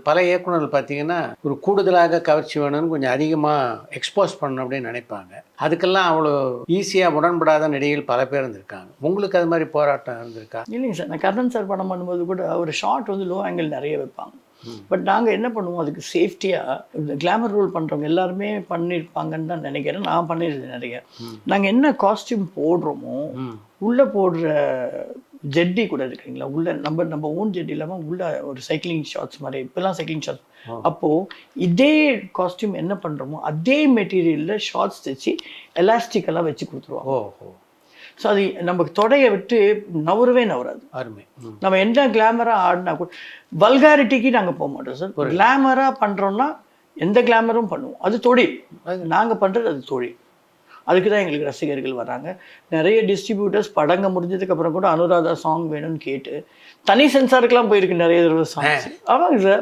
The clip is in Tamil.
பல இயக்குனர்கள் பார்த்தீங்கன்னா ஒரு கூடுதலாக கவர்ச்சி வேணும்னு கொஞ்சம் அதிகமாக எக்ஸ்போஸ் பண்ணணும் அப்படின்னு நினைப்பாங்க. அதுக்கெல்லாம் அவ்வளோ ஈஸியாக உடன்படாத நடிகைகள் பல பேர் இருந்திருக்காங்க. உங்களுக்கு அது மாதிரி போராட்டம் இருந்திருக்கா? இல்லைங்க சார், நான் கர்ணன் சார் படம் பண்ணும்போது கூட ஒரு ஷார்ட் வந்து லோ ஆங்கிள் நிறைய வைப்பாங்க. பட் நாங்கள் என்ன பண்ணுவோம், அதுக்கு சேஃப்டியாக இந்த கிளாமர் ரோல் பண்ணுறவங்க எல்லாருமே பண்ணியிருப்பாங்கன்னு தான் நினைக்கிறேன். நான் பண்ணிடுறது நிறைய. நாங்கள் என்ன காஸ்டியூம் போடுறோமோ உள்ளே போடுற ஜெட்டி கூட இருக்குங்களா, உள்ள நம்ம ஓன் ஜெட்டி இல்லாமல் உள்ள ஒரு சைக்கிளிங் ஷார்ட்ஸ் மாதிரி, இப்போல்லாம் சைக்கிளிங் ஷார்ட்ஸ். அப்போது இதே காஸ்டியூம் என்ன பண்ணுறோமோ அதே மெட்டீரியலில் ஷார்ட்ஸ் தைச்சி எலாஸ்டிக்கெல்லாம் வச்சு கொடுத்துருவோம். ஓஹோ. ஸோ அது நமக்கு தொடையை விட்டு நவரவே நவராது. அருமை. நம்ம என்ன கிளாமராக ஆடினா கூட வல்காரிட்டிக்கு நாங்கள் போக மாட்டோம் சார். கிளாமராக பண்ணுறோன்னா எந்த கிளாமரும் பண்ணுவோம். அது தொழில். நாங்கள் பண்ணுறது அது தொழில். அதுக்கு தான் எங்களுக்கு ரசிகர்கள் வராங்க. நிறைய டிஸ்ட்ரிபியூட்டர்ஸ் படங்க முடிஞ்சதுக்கப்புறம் கூட அனுராதா சாங் வேணும்னு கேட்டு தனி சென்சாருக்கெல்லாம் போயிருக்கு நிறைய தடவை சாங்ஸ். ஆமாங்க சார்.